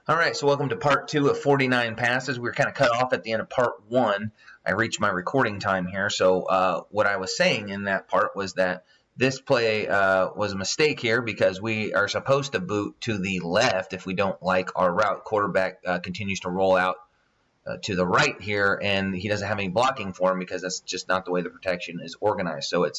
All right, so welcome to part 2 of 49 passes. We were kind of cut off at the end of part 1. I reached my recording time here. So what I was saying in that part was that this play was a mistake here because we are supposed to boot to the left if we don't like our route. Quarterback continues to roll out to the right here, and he doesn't have any blocking for him because that's just not the way the protection is organized. So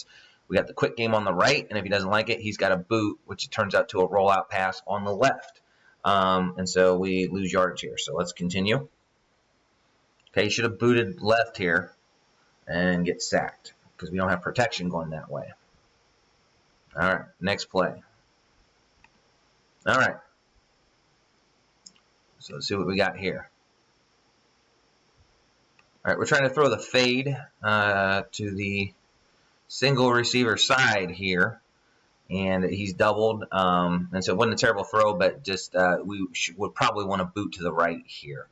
we got the quick game on the right, and if he doesn't like it, he's got a boot, which turns out to a rollout pass on the left. And so we lose yardage here. So let's continue. Okay, you should have booted left here and get sacked because we don't have protection going that way. All right, next play. All right. So let's see what we got here. All right, we're trying to throw the fade to the single receiver side here. And he's doubled, and so it wasn't a terrible throw, but just we would probably want to boot to the right here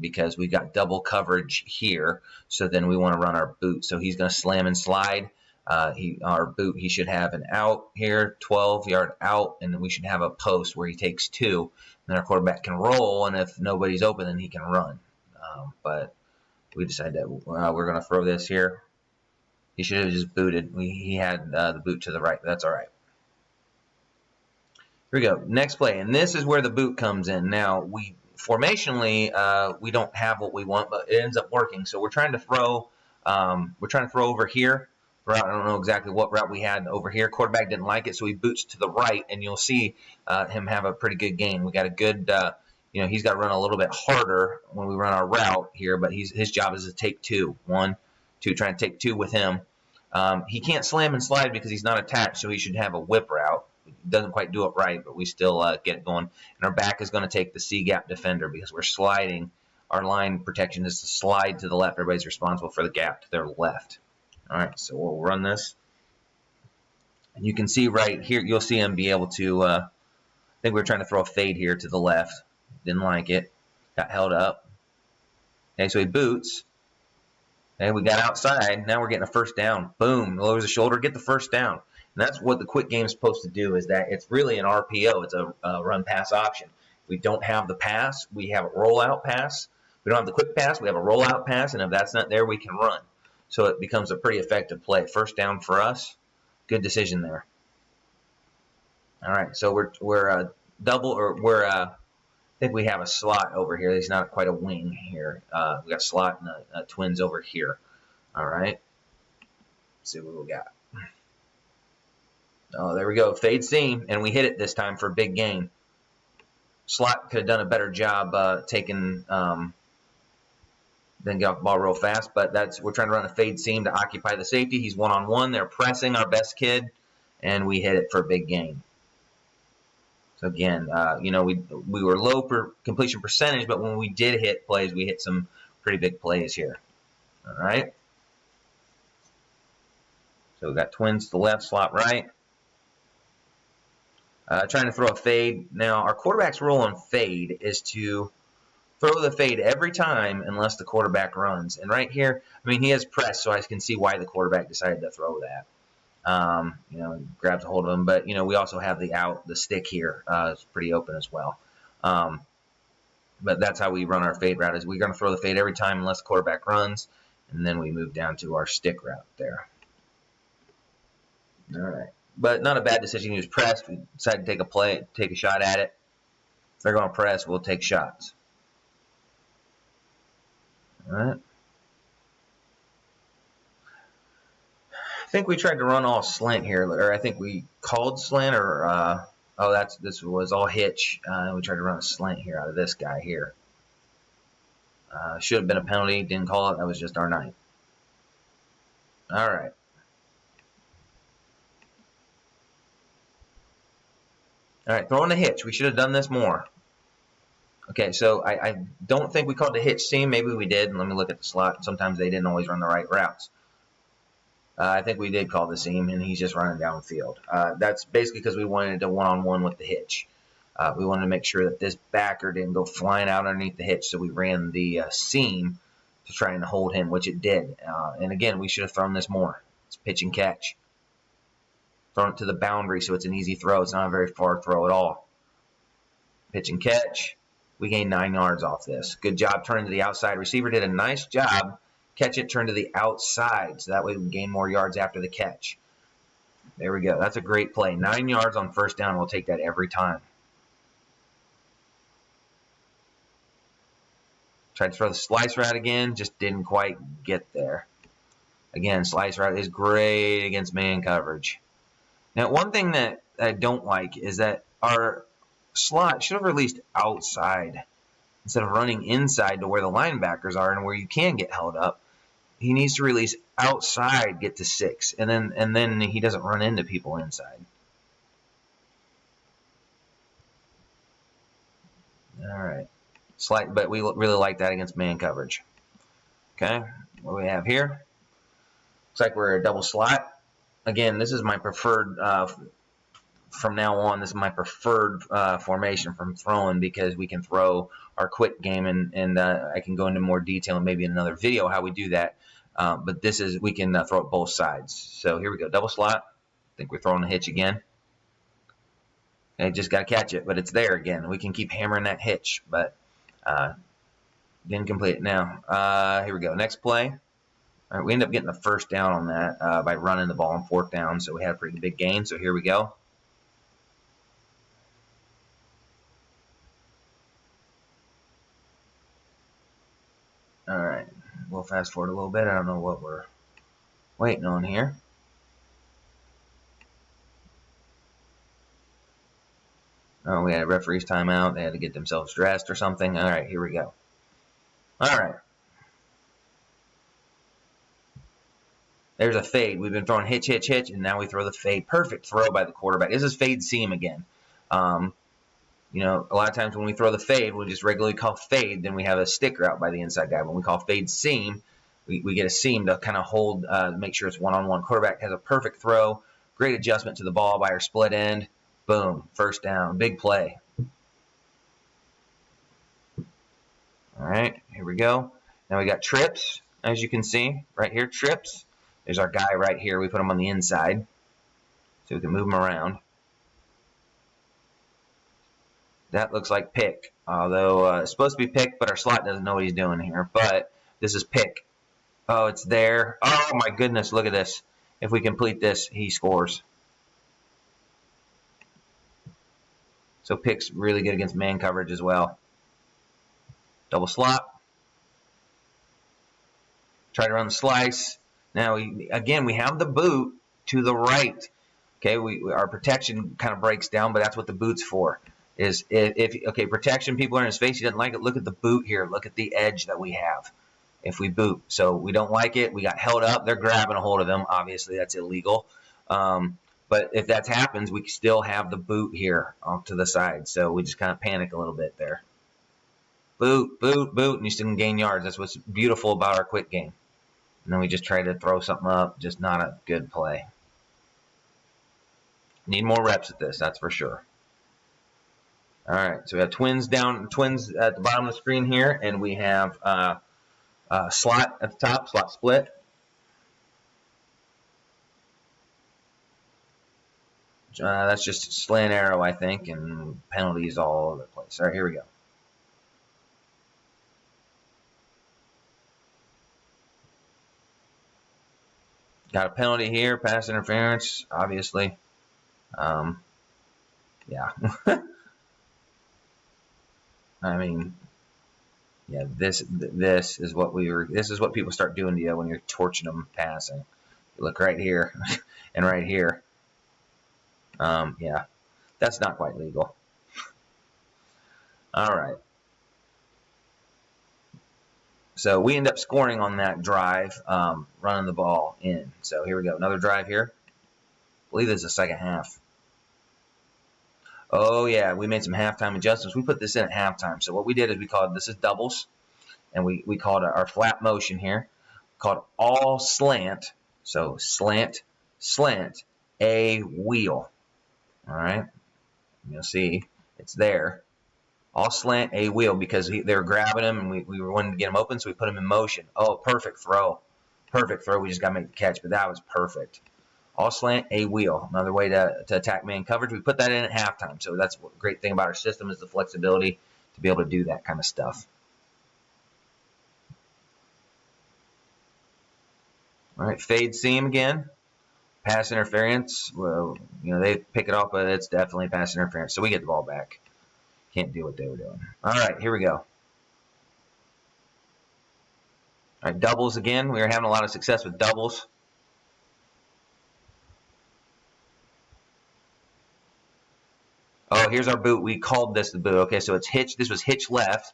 because we got double coverage here. So then we want to run our boot. So he's going to slam and slide. Our boot, he should have an out here, 12-yard out, and then we should have a post where he takes 2. And then our quarterback can roll, and if nobody's open, then he can run. But we decided that we're going to throw this here. He should have just booted. He had the boot to the right. But that's all right. Here we go. Next play. And this is where the boot comes in. Now, formationally, we don't have what we want, but it ends up working. So we're trying to throw over here. I don't know exactly what route we had over here. Quarterback didn't like it, so he boots to the right, and you'll see him have a pretty good gain. We got a good, he's got to run a little bit harder when we run our route here, but his job is to take 2. 1, 2, trying to take 2 with him. He can't slam and slide because he's not attached, so he should have a whip route. He doesn't quite do it right, but we still get it going. And our back is going to take the C-gap defender because we're sliding. Our line protection is to slide to the left. Everybody's responsible for the gap to their left. All right, so we'll run this. And you can see right here, you'll see him be able to, I think we were trying to throw a fade here to the left. Didn't like it. Got held up. Okay, so he boots. And we got outside. Now we're getting a first down. Boom. Lowers the shoulder. Get the first down. And that's what the quick game is supposed to do, is that it's really an RPO. It's a run-pass option. We don't have the pass. We have a rollout pass. We don't have the quick pass. We have a rollout pass. And if that's not there, we can run. So it becomes a pretty effective play. First down for us. Good decision there. All right. So we're double, or I think we have a slot over here. There's not quite a wing here. We got a slot and a twins over here. All right. Let's see what we got. Oh, there we go. Fade seam, and we hit it this time for a big gain. Slot could have done a better job taking, then get off the ball real fast, but we're trying to run a fade seam to occupy the safety. He's one-on-one. They're pressing our best kid, and we hit it for a big gain. So again, we were low for completion percentage, but when we did hit plays, we hit some pretty big plays here. All right. So we got twins to the left, slot right. Trying to throw a fade. Now, our quarterback's rule on fade is to throw the fade every time unless the quarterback runs. And right here, he has press, so I can see why the quarterback decided to throw that. Grabs a hold of him. But, we also have the stick here. It's pretty open as well. But that's how we run our fade route, is we're going to throw the fade every time unless the quarterback runs. And then we move down to our stick route there. All right. But not a bad decision. He was pressed. We decided to take a shot at it. If they're going to press, we'll take shots. All right. I think we tried to run all slant here, or I think we called slant, or this was all hitch. We tried to run a slant here out of this guy here. Should have been a penalty. Didn't call it. That was just our night. All right. All right, throwing a hitch. We should have done this more. Okay, so I don't think we called the hitch seam. Maybe we did. Let me look at the slot. Sometimes they didn't always run the right routes. I think we did call the seam, and he's just running downfield. That's basically because we wanted to one-on-one with the hitch. We wanted to make sure that this backer didn't go flying out underneath the hitch, so we ran the seam to try and hold him, which it did. And again, we should have thrown this more. It's pitch and catch. Thrown it to the boundary so it's an easy throw. It's not a very far throw at all. Pitch and catch. We gained 9 yards off this. Good job turning to the outside. Receiver did a nice job. Catch it, turn to the outside, so that way we can gain more yards after the catch. There we go. That's a great play. 9 yards on first down. We'll take that every time. Tried to throw the slice route again. Just didn't quite get there. Again, slice route is great against man coverage. Now, one thing that I don't like is that our slot should have released outside instead of running inside to where the linebackers are and where you can get held up. He needs to release outside, get to 6, and then he doesn't run into people inside. All right, but we really like that against man coverage. Okay, what do we have here? Looks like we're a double slot. Again, this is my preferred. From now on, this is my preferred formation from throwing because we can throw our quick game, and I can go into more detail maybe in another video how we do that. But this is, we can throw it both sides. So here we go, double slot. I think we're throwing a hitch again. I just got to catch it, but it's there again. We can keep hammering that hitch, but didn't complete it. Now, here we go, next play. All right, we end up getting the first down on that by running the ball on 4th down, so we had a pretty big gain. So here we go. All right, we'll fast forward a little bit. I don't know what we're waiting on here. Oh, we had a referee's timeout. They had to get themselves dressed or something. All right, here we go. All right. There's a fade. We've been throwing hitch, hitch, hitch, and now we throw the fade. Perfect throw by the quarterback. This is fade seam again. You know, a lot of times when we throw the fade, we just regularly call fade. Then we have a sticker out by the inside guy. When we call fade seam, we get a seam to kind of hold, make sure it's one-on-one. Quarterback has a perfect throw. Great adjustment to the ball by our split end. Boom, first down, big play. All right, here we go. Now we got trips, as you can see right here, trips. There's our guy right here. We put him on the inside so we can move him around. That looks like pick, although it's supposed to be pick, but our slot doesn't know what he's doing here. But this is pick. Oh, it's there. Oh, my goodness, look at this. If we complete this, he scores. So pick's really good against man coverage as well. Double slot. Try to run the slice. Now, again, we have the boot to the right. Okay, our protection kind of breaks down, but that's what the boot's for. Okay, protection, people are in his face, he doesn't like it. Look at the boot here. Look at the edge that we have if we boot. So we don't like it. We got held up. They're grabbing a hold of him. Obviously, that's illegal. But if that happens, we still have the boot here off to the side. So we just kind of panic a little bit there. Boot, boot, boot, and you still can gain yards. That's what's beautiful about our quick game. And then we just try to throw something up. Just not a good play. Need more reps at this, that's for sure. All right, so we have twins at the bottom of the screen here, and we have slot at the top, slot split. That's just slant arrow, I think, and penalties all over the place. All right, here we go. Got a penalty here, pass interference, obviously. Yeah. I mean, yeah, this is what this is what people start doing to you when you're torching them passing. You look right here and right here. Yeah, that's not quite legal. All right. So we end up scoring on that drive, running the ball in. So here we go, another drive here. I believe this is the second half. Oh, yeah, we made some halftime adjustments. We put this in at halftime. So what we did is we called, this is doubles, and we called our flat motion here, called all slant. So slant, slant, a wheel. All right, you'll see it's there. All slant, a wheel, because they were grabbing him, and we were wanting to get him open, so we put him in motion. Oh, perfect throw. Perfect throw. We just got to make the catch, but that was perfect. All slant, a wheel. Another way to attack man coverage. We put that in at halftime. So that's what great thing about our system is the flexibility to be able to do that kind of stuff. All right, fade seam again. Pass interference. Well, they pick it off, but it's definitely pass interference. So we get the ball back. Can't do what they were doing. All right, here we go. All right, doubles again. We were having a lot of success with doubles. Oh, here's our boot. We called this the boot. Okay, so it's hitch. This was hitch left.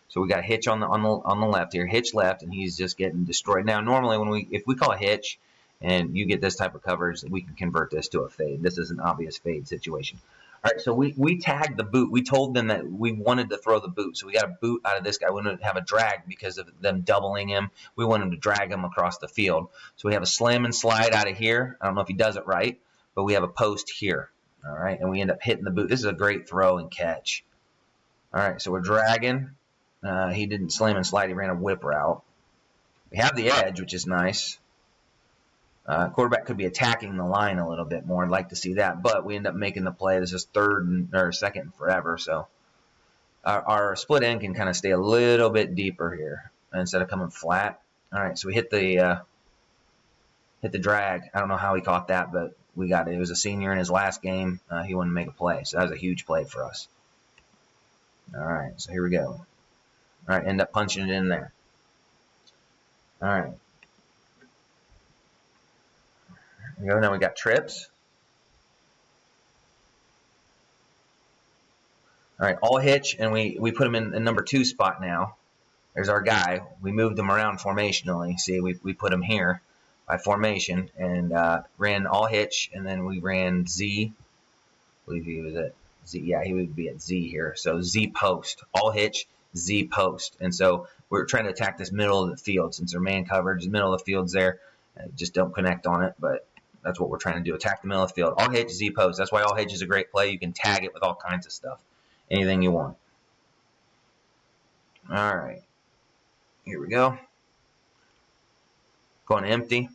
So we got hitch on the left here, hitch left, and he's just getting destroyed. Now, normally if we call a hitch and you get this type of coverage, we can convert this to a fade. This is an obvious fade situation. All right, so we tagged the boot. We told them that we wanted to throw the boot, so we got a boot out of this guy. We wanted to have a drag because of them doubling him. We want him to drag him across the field. So we have a slam and slide out of here. I don't know if he does it right, but we have a post here. All right, and we end up hitting the boot. This is a great throw and catch. All right, so we're dragging. He didn't slam and slide. He ran a whip route. We have the edge, which is nice. Quarterback could be attacking the line a little bit more. I'd like to see that, but we end up making the play. This is second and forever, so our split end can kind of stay a little bit deeper here instead of coming flat. All right, so we hit the drag. I don't know how he caught that, but we got it. He was a senior in his last game. He wanted to make a play, so that was a huge play for us. All right, so here we go. All right, end up punching it in there. All right. Here we go. Now we got trips. All right, all hitch, and we put him in the number 2 spot now. There's our guy. We moved him around formationally. See, we put him here by formation and ran all hitch, and then we ran Z. I believe he was at Z. Yeah, he would be at Z here. So Z post, all hitch, Z post. And so we're trying to attack this middle of the field since their man coverage, the middle of the field's there. Just don't connect on it, but that's what we're trying to do. Attack the middle of the field. All hitch, Z post. That's why all hitch is a great play. You can tag it with all kinds of stuff. Anything you want. All right. Here we go. Going empty.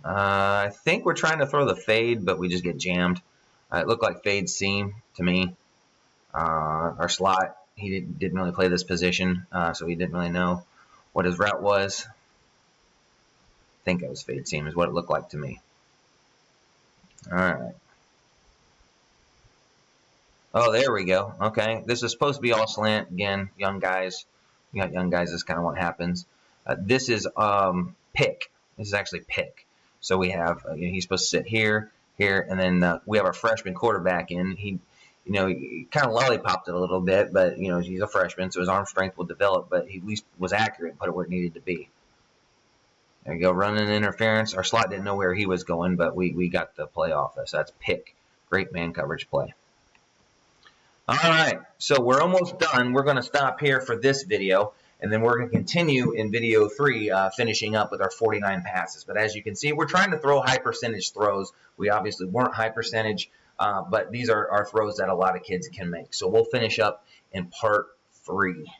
I think we're trying to throw the fade, but we just get jammed. It looked like fade seam to me. Our slot, he didn't really play this position, so he didn't really know what his route was. I think it was fade seam is what it looked like to me. All right. Oh, there we go. Okay, this is supposed to be all slant. Again, young guys. You got young guys, this is kind of what happens. This is pick. This is actually pick. So we have, he's supposed to sit here, and then we have our freshman quarterback in. He kind of lollipopped it a little bit, but, he's a freshman, so his arm strength will develop, but he at least was accurate and put it where it needed to be. There you go, running interference. Our slot didn't know where he was going, but we got the play off us. So that's pick. Great man coverage play. All right, so we're almost done. We're going to stop here for this video, and then we're going to continue in video 3, finishing up with our 49 passes. But as you can see, we're trying to throw high percentage throws. We obviously weren't high percentage, but these are throws that a lot of kids can make. So we'll finish up in part 3.